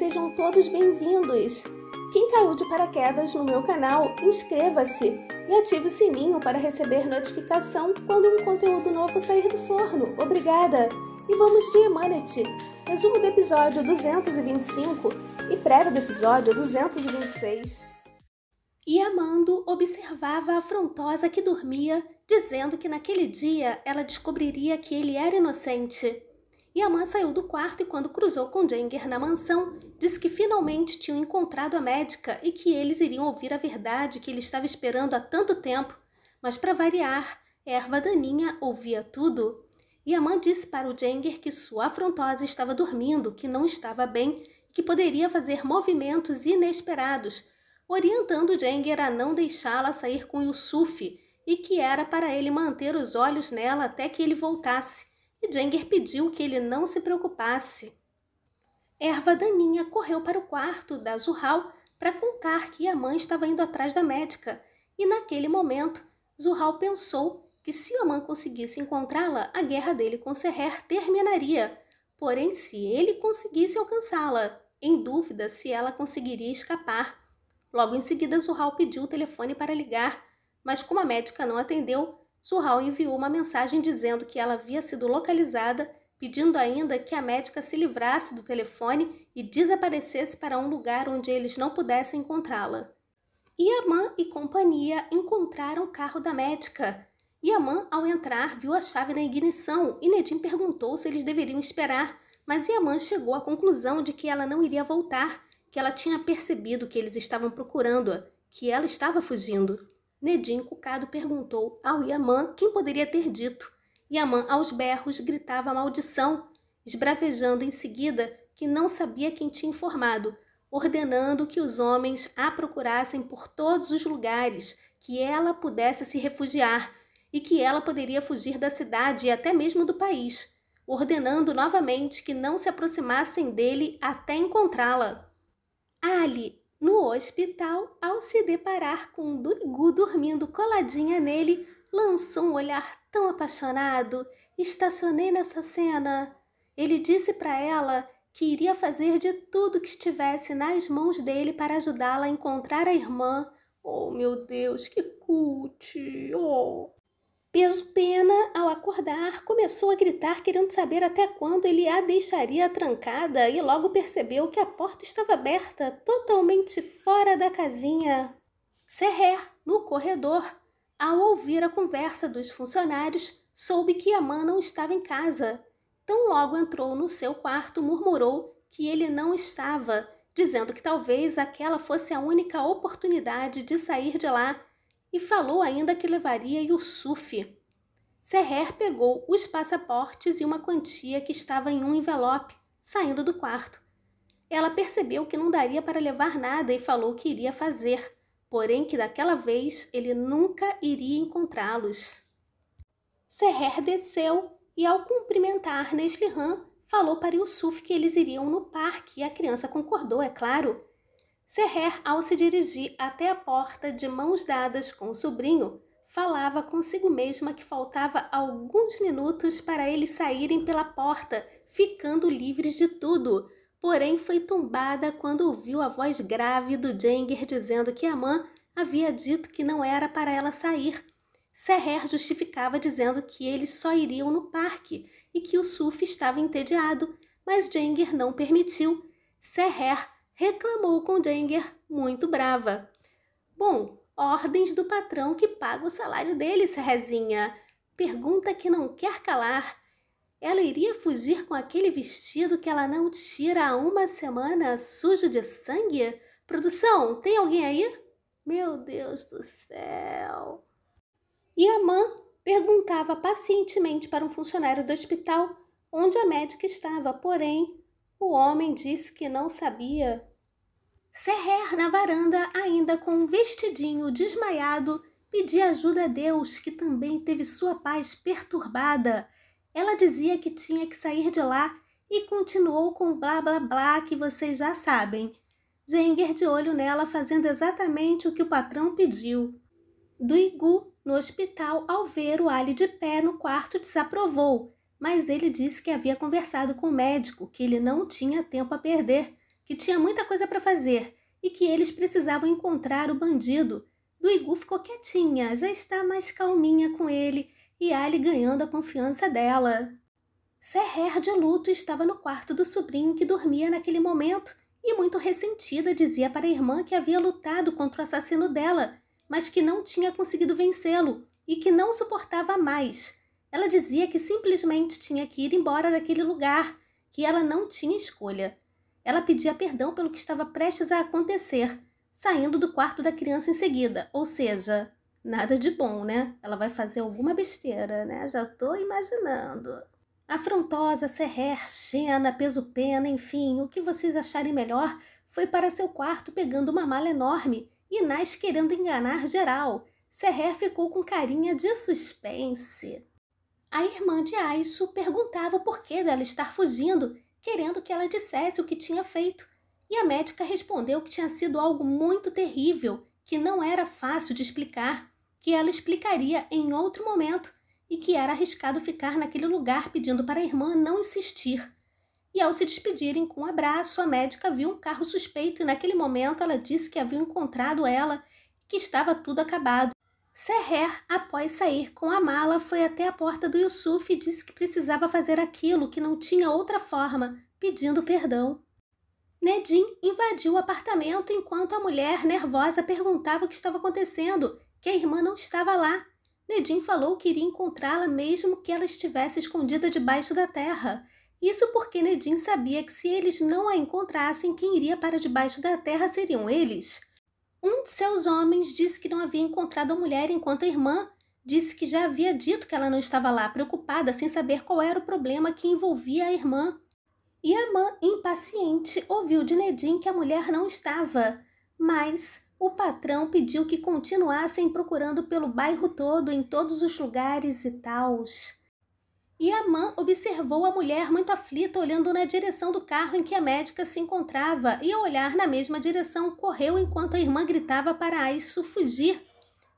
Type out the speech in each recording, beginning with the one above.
sejam todos bem-vindos! Quem caiu de paraquedas no meu canal, inscreva-se e ative o sininho para receber notificação quando um conteúdo novo sair do forno. Obrigada! E vamos de Emanity, resumo do episódio 225 e prévia do episódio 226. Yamando observava a afrontosa que dormia, dizendo que naquele dia ela descobriria que ele era inocente. Yaman saiu do quarto e quando cruzou com Jenger na mansão, disse que finalmente tinham encontrado a médica e que eles iriam ouvir a verdade que ele estava esperando há tanto tempo. Mas para variar, Erva Daninha ouvia tudo. Yaman disse para o Jenger que sua afrontosa estava dormindo, que não estava bem e que poderia fazer movimentos inesperados, orientando Jenger a não deixá-la sair com Yusuf e que era para ele manter os olhos nela até que ele voltasse. E Jenger pediu que ele não se preocupasse. Erva Daninha correu para o quarto da Zuhal para contar que Yaman estava indo atrás da médica, e naquele momento Zuhal pensou que se Yaman conseguisse encontrá-la, a guerra dele com Seher terminaria, porém se ele conseguisse alcançá-la, em dúvida se ela conseguiria escapar. Logo em seguida Zuhal pediu o telefone para ligar, mas como a médica não atendeu, Zuhal enviou uma mensagem dizendo que ela havia sido localizada, pedindo ainda que a médica se livrasse do telefone e desaparecesse para um lugar onde eles não pudessem encontrá-la. Yaman e companhia encontraram o carro da médica. Yaman, ao entrar, viu a chave na ignição e Nedim perguntou se eles deveriam esperar, mas Yaman chegou à conclusão de que ela não iria voltar, que ela tinha percebido que eles estavam procurando-a, que ela estava fugindo. Nedim, cucado, perguntou ao Yaman quem poderia ter dito. Yaman, aos berros, gritava maldição, esbravejando em seguida que não sabia quem tinha informado, ordenando que os homens a procurassem por todos os lugares, que ela pudesse se refugiar e que ela poderia fugir da cidade e até mesmo do país, ordenando novamente que não se aproximassem dele até encontrá-la. Ali, no hospital, ao se deparar com Duigu dormindo coladinha nele, lançou um olhar tão apaixonado. Estacionei nessa cena. Ele disse para ela que iria fazer de tudo que estivesse nas mãos dele para ajudá-la a encontrar a irmã. Oh, meu Deus, que cute! Oh! Peso-Pena, ao acordar, começou a gritar querendo saber até quando ele a deixaria trancada e logo percebeu que a porta estava aberta, totalmente fora da casinha. Seher, no corredor, ao ouvir a conversa dos funcionários, soube que Yaman não estava em casa. Tão logo entrou no seu quarto, murmurou que ele não estava, dizendo que talvez aquela fosse a única oportunidade de sair de lá, e falou ainda que levaria Yusuf. Seher pegou os passaportes e uma quantia que estava em um envelope, saindo do quarto. Ela percebeu que não daria para levar nada e falou que iria fazer, porém que daquela vez ele nunca iria encontrá-los. Seher desceu e, ao cumprimentar Neslihan, falou para Yusuf que eles iriam no parque e a criança concordou, é claro. Seher, ao se dirigir até a porta de mãos dadas com o sobrinho, falava consigo mesma que faltava alguns minutos para eles saírem pela porta, ficando livres de tudo. Porém, foi tombada quando ouviu a voz grave do Jenger dizendo que Yaman havia dito que não era para ela sair. Seher justificava dizendo que eles só iriam no parque e que Yusuf estava entediado, mas Jenger não permitiu. Seher reclamou com Jenger, muito brava. Bom, ordens do patrão que paga o salário dele, Serrezinha. Pergunta que não quer calar. Ela iria fugir com aquele vestido que ela não tira há uma semana, sujo de sangue? Produção, tem alguém aí? Meu Deus do céu! Yaman perguntava pacientemente para um funcionário do hospital onde a médica estava, porém o homem disse que não sabia. Seher, na varanda, ainda com um vestidinho desmaiado, pedia ajuda a Deus, que também teve sua paz perturbada. Ela dizia que tinha que sair de lá e continuou com o blá blá blá que vocês já sabem. Jenger de olho nela, fazendo exatamente o que o patrão pediu. Duigu, no hospital, ao ver o Ali de pé no quarto, desaprovou, mas ele disse que havia conversado com o médico, que ele não tinha tempo a perder, que tinha muita coisa para fazer e que eles precisavam encontrar o bandido. Duigu ficou quietinha, já está mais calminha com ele, e Ali ganhando a confiança dela. Seher, de luto, estava no quarto do sobrinho que dormia naquele momento e, muito ressentida, dizia para a irmã que havia lutado contra o assassino dela, mas que não tinha conseguido vencê-lo e que não suportava mais. Ela dizia que simplesmente tinha que ir embora daquele lugar, que ela não tinha escolha. Ela pedia perdão pelo que estava prestes a acontecer, saindo do quarto da criança em seguida, ou seja, nada de bom, né? Ela vai fazer alguma besteira, né? Já estou imaginando. Afrontosa, Seher, Xena, Peso-Pena, enfim, o que vocês acharem melhor, foi para seu quarto pegando uma mala enorme e Nas querendo enganar geral. Seher ficou com carinha de suspense. A irmã de Aisu perguntava o porquê dela estar fugindo, querendo que ela dissesse o que tinha feito. E a médica respondeu que tinha sido algo muito terrível, que não era fácil de explicar, que ela explicaria em outro momento e que era arriscado ficar naquele lugar pedindo para a irmã não insistir. E ao se despedirem com um abraço, a médica viu um carro suspeito e naquele momento ela disse que havia encontrado ela e que estava tudo acabado. Seher, após sair com a mala, foi até a porta do Yusuf e disse que precisava fazer aquilo, que não tinha outra forma, pedindo perdão. Nedim invadiu o apartamento enquanto a mulher, nervosa, perguntava o que estava acontecendo, que a irmã não estava lá. Nedim falou que iria encontrá-la mesmo que ela estivesse escondida debaixo da terra. Isso porque Nedim sabia que se eles não a encontrassem, quem iria para debaixo da terra seriam eles. Um de seus homens disse que não havia encontrado a mulher enquanto a irmã disse que já havia dito que ela não estava lá, preocupada, sem saber qual era o problema que envolvia a irmã. E a mãe, impaciente, ouviu de Nedim que a mulher não estava, mas o patrão pediu que continuassem procurando pelo bairro todo, em todos os lugares e tals. E a mãe observou a mulher muito aflita olhando na direção do carro em que a médica se encontrava e ao olhar na mesma direção correu enquanto a irmã gritava para Aisu fugir.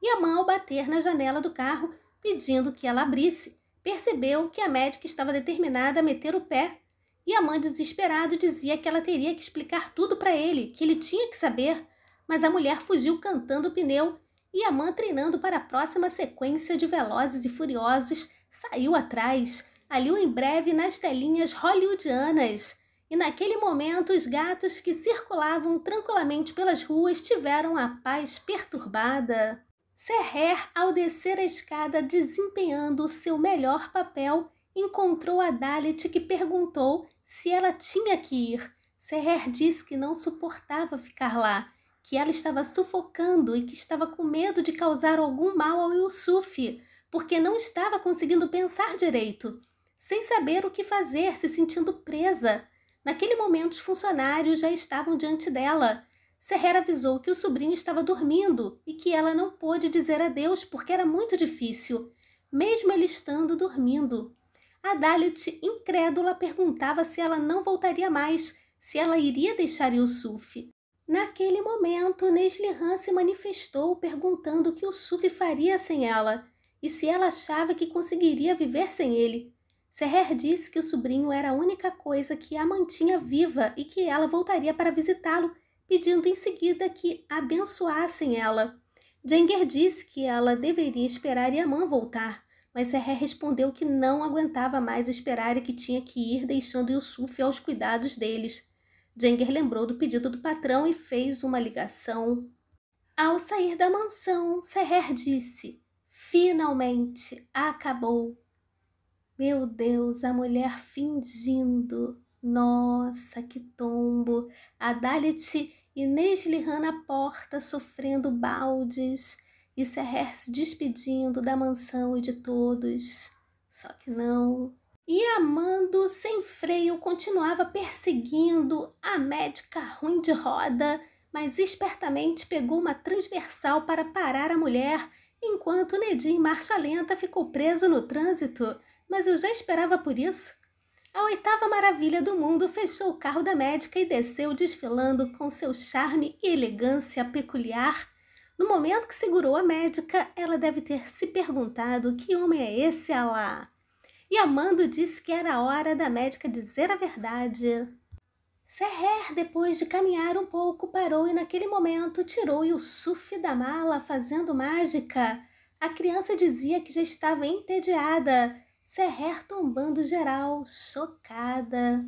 E a mãe, ao bater na janela do carro pedindo que ela abrisse, percebeu que a médica estava determinada a meter o pé. E a mãe, desesperado, dizia que ela teria que explicar tudo para ele, que ele tinha que saber. Mas a mulher fugiu cantando o pneu e a mãe, treinando para a próxima sequência de Velozes e Furiosos, saiu atrás, aliu em breve nas telinhas hollywoodianas. E naquele momento os gatos que circulavam tranquilamente pelas ruas tiveram a paz perturbada. Seher, ao descer a escada desempenhando o seu melhor papel, encontrou a Dalit que perguntou se ela tinha que ir. Seher disse que não suportava ficar lá, que ela estava sufocando e que estava com medo de causar algum mal ao Yusuf, porque não estava conseguindo pensar direito, sem saber o que fazer, se sentindo presa. Naquele momento, os funcionários já estavam diante dela. Seher avisou que o sobrinho estava dormindo e que ela não pôde dizer adeus porque era muito difícil, mesmo ele estando dormindo. A Dalit, incrédula, perguntava se ela não voltaria mais, se ela iria deixar Yusuf. Naquele momento, Neslihan se manifestou perguntando o que Yusuf faria sem ela e se ela achava que conseguiria viver sem ele. Seher disse que o sobrinho era a única coisa que a mantinha viva e que ela voltaria para visitá-lo, pedindo em seguida que abençoassem ela. Jenger disse que ela deveria esperar Yaman voltar, mas Seher respondeu que não aguentava mais esperar e que tinha que ir deixando Yusuf aos cuidados deles. Jenger lembrou do pedido do patrão e fez uma ligação. Ao sair da mansão, Seher disse: finalmente, acabou. Meu Deus, a mulher fingindo. Nossa, que tombo. A Dalit e Neslihan na porta sofrendo baldes e Seher se despedindo da mansão e de todos. Só que não. E Amando, sem freio, continuava perseguindo a médica ruim de roda, mas espertamente pegou uma transversal para parar a mulher, enquanto Nedim, em marcha lenta, ficou preso no trânsito. Mas eu já esperava por isso. A oitava maravilha do mundo fechou o carro da médica e desceu desfilando com seu charme e elegância peculiar. No momento que segurou a médica, ela deve ter se perguntado que homem é esse lá. E Amando disse que era a hora da médica dizer a verdade. Seher, depois de caminhar um pouco, parou e naquele momento tirou Yusuf da mala fazendo mágica. A criança dizia que já estava entediada. Seher tombando geral, chocada.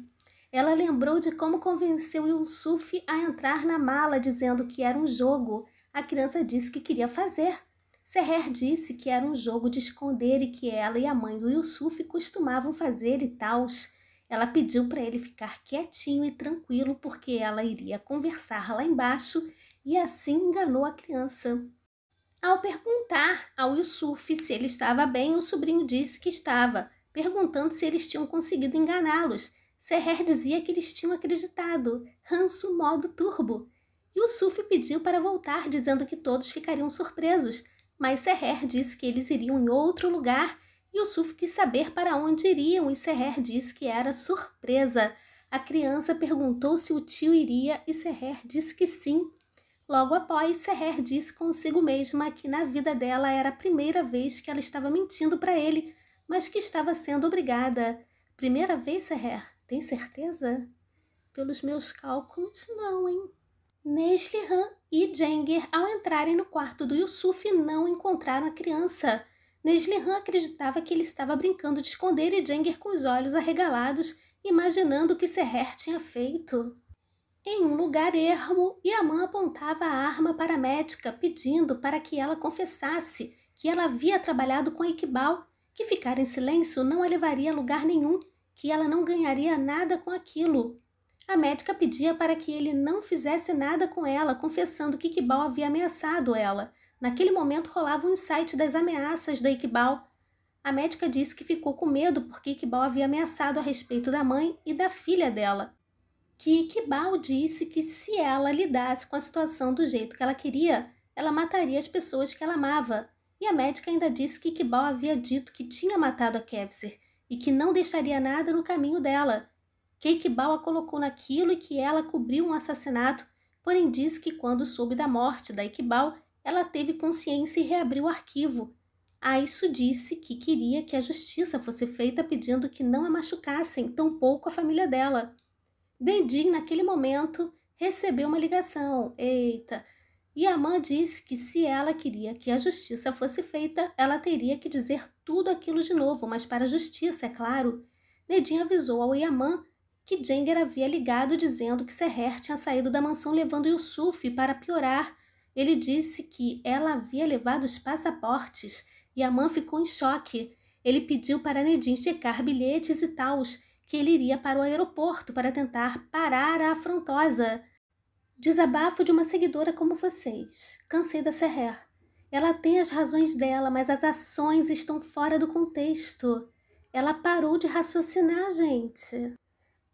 Ela lembrou de como convenceu Yusuf a entrar na mala, dizendo que era um jogo. A criança disse que queria fazer. Seher disse que era um jogo de esconder e que ela e a mãe do Yusuf costumavam fazer e tals. Ela pediu para ele ficar quietinho e tranquilo porque ela iria conversar lá embaixo e assim enganou a criança. Ao perguntar ao Yusuf se ele estava bem, o sobrinho disse que estava, perguntando se eles tinham conseguido enganá-los. Seher dizia que eles tinham acreditado. Ranço modo turbo. Yusuf pediu para voltar, dizendo que todos ficariam surpresos, mas Seher disse que eles iriam em outro lugar. Yusuf quis saber para onde iriam e Seher disse que era surpresa. A criança perguntou se o tio iria e Seher disse que sim. Logo após, Seher disse consigo mesma que na vida dela era a primeira vez que ela estava mentindo para ele, mas que estava sendo obrigada. Primeira vez, Seher? Tem certeza? Pelos meus cálculos, não, hein? Neslihan e Jenger, ao entrarem no quarto do Yusuf, não encontraram a criança. Neslihan acreditava que ele estava brincando de esconder e Jenger com os olhos arregalados, imaginando o que Seher tinha feito. Em um lugar ermo, Yaman apontava a arma para a médica, pedindo para que ela confessasse que ela havia trabalhado com Iqbal, que ficar em silêncio não a levaria a lugar nenhum, que ela não ganharia nada com aquilo. A médica pedia para que ele não fizesse nada com ela, confessando que Iqbal havia ameaçado ela. Naquele momento rolava um insight das ameaças da Iqbal. A médica disse que ficou com medo porque Iqbal havia ameaçado a respeito da mãe e da filha dela. Que Iqbal disse que se ela lidasse com a situação do jeito que ela queria, ela mataria as pessoas que ela amava. E a médica ainda disse que Iqbal havia dito que tinha matado a Kevser e que não deixaria nada no caminho dela. Que Iqbal a colocou naquilo e que ela cobriu um assassinato, porém disse que quando soube da morte da Iqbal, ela teve consciência e reabriu o arquivo. Aisso disse que queria que a justiça fosse feita pedindo que não a machucassem, tampouco a família dela. Dedin, naquele momento, recebeu uma ligação. Eita! Yaman disse que se ela queria que a justiça fosse feita, ela teria que dizer tudo aquilo de novo, mas para a justiça, é claro. Dedin avisou ao Yaman que Jenger havia ligado dizendo que Seher tinha saído da mansão levando Yusuf para piorar. Ele disse que ela havia levado os passaportes. Yaman ficou em choque. Ele pediu para Nedin checar bilhetes e tals, que ele iria para o aeroporto para tentar parar a afrontosa. Desabafo de uma seguidora como vocês. Cansei da Seher. Ela tem as razões dela, mas as ações estão fora do contexto. Ela parou de raciocinar, gente.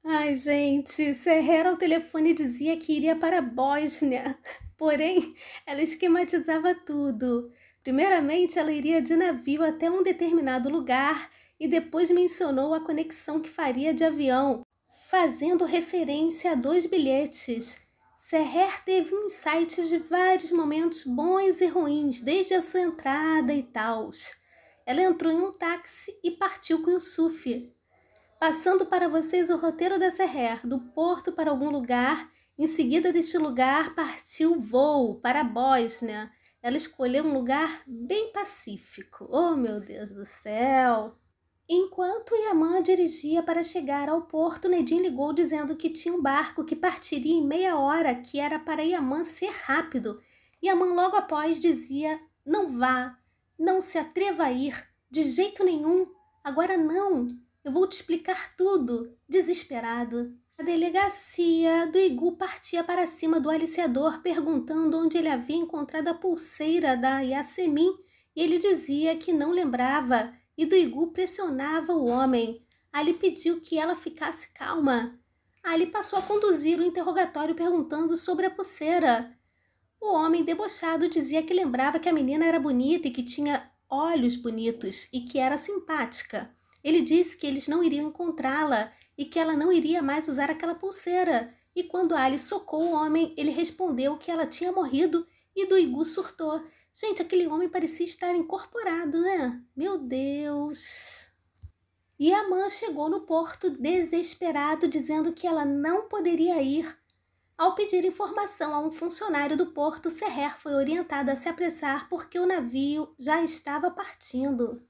Ai, gente, Seher ao telefone dizia que iria para a Bósnia. Porém, ela esquematizava tudo. Primeiramente, ela iria de navio até um determinado lugar e depois mencionou a conexão que faria de avião, fazendo referência a 2 bilhetes. Seher teve insights de vários momentos bons e ruins, desde a sua entrada e tals. Ela entrou em um táxi e partiu com Yusuf. Passando para vocês o roteiro da Seher, do porto para algum lugar, em seguida deste lugar partiu o voo para a Bósnia. Ela escolheu um lugar bem pacífico. Oh, meu Deus do céu! Enquanto Yaman dirigia para chegar ao porto, Nedin ligou dizendo que tinha um barco que partiria em meia hora, que era para Yaman ser rápido. Yaman logo após dizia, não vá, não se atreva a ir, de jeito nenhum, agora não, eu vou te explicar tudo, desesperado. A delegacia do Igu partia para cima do aliciador, perguntando onde ele havia encontrado a pulseira da Yasemin, e ele dizia que não lembrava, e do Igu pressionava o homem. Ali pediu que ela ficasse calma. Ali passou a conduzir o interrogatório perguntando sobre a pulseira. O homem debochado dizia que lembrava que a menina era bonita e que tinha olhos bonitos e que era simpática. Ele disse que eles não iriam encontrá-la e que ela não iria mais usar aquela pulseira. E quando Ali socou o homem, ele respondeu que ela tinha morrido e do Igu surtou. Gente, aquele homem parecia estar incorporado, né? Meu Deus! Yaman chegou no porto desesperado, dizendo que ela não poderia ir. Ao pedir informação a um funcionário do porto, Seher foi orientada a se apressar porque o navio já estava partindo.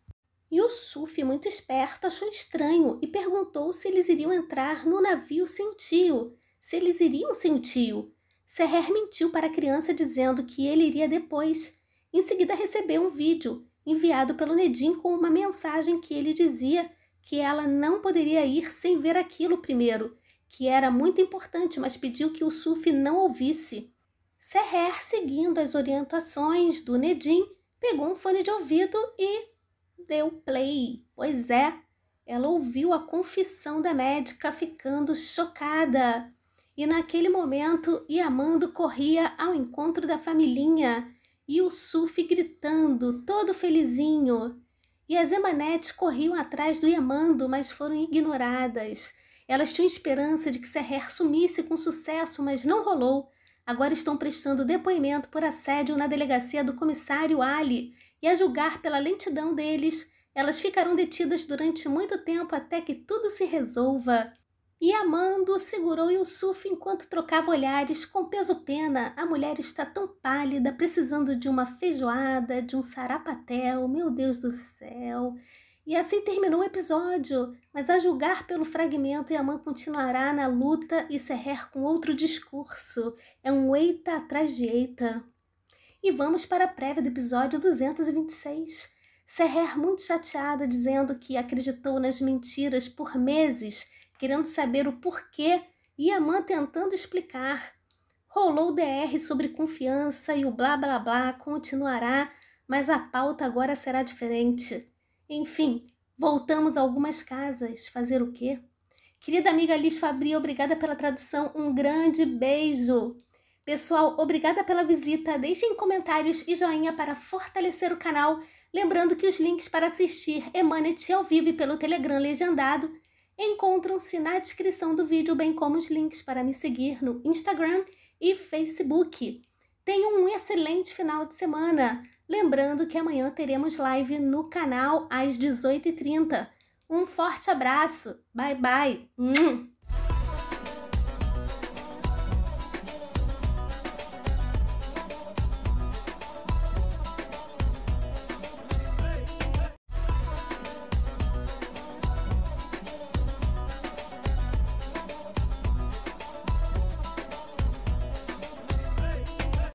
Yusuf, muito esperto, achou estranho e perguntou se eles iriam entrar no navio sem o tio. Se eles iriam sem o tio. Seher mentiu para a criança dizendo que ele iria depois. Em seguida recebeu um vídeo enviado pelo Nedim com uma mensagem que ele dizia que ela não poderia ir sem ver aquilo primeiro, que era muito importante, mas pediu que Yusuf não ouvisse. Seher, seguindo as orientações do Nedim, pegou um fone de ouvido e deu play. Pois é, ela ouviu a confissão da médica ficando chocada. E naquele momento, Yamando corria ao encontro da familhinha e o Suf gritando, todo felizinho. E as Emanetes corriam atrás do Yamando, mas foram ignoradas. Elas tinham esperança de que Seher sumisse com sucesso, mas não rolou. Agora estão prestando depoimento por assédio na delegacia do comissário Ali, e a julgar pela lentidão deles, elas ficarão detidas durante muito tempo até que tudo se resolva. Yamando segurou Yusuf enquanto trocava olhares com peso-pena. A mulher está tão pálida, precisando de uma feijoada, de um sarapatel, meu Deus do céu. E assim terminou o episódio, mas a julgar pelo fragmento, Yaman continuará na luta e Seher com outro discurso. É um eita atrás de eita. E vamos para a prévia do episódio 226. Seher muito chateada, dizendo que acreditou nas mentiras por meses, querendo saber o porquê, e Yaman tentando explicar. Rolou o DR sobre confiança e o blá blá blá continuará, mas a pauta agora será diferente. Enfim, voltamos a algumas casas. Fazer o quê? Querida amiga Liz Fabri, obrigada pela tradução. Um grande beijo. Pessoal, obrigada pela visita. Deixem comentários e joinha para fortalecer o canal. Lembrando que os links para assistir Emanet ao vivo e pelo Telegram legendado encontram-se na descrição do vídeo, bem como os links para me seguir no Instagram e Facebook. Tenham um excelente final de semana. Lembrando que amanhã teremos live no canal às 18h30. Um forte abraço. Bye, bye.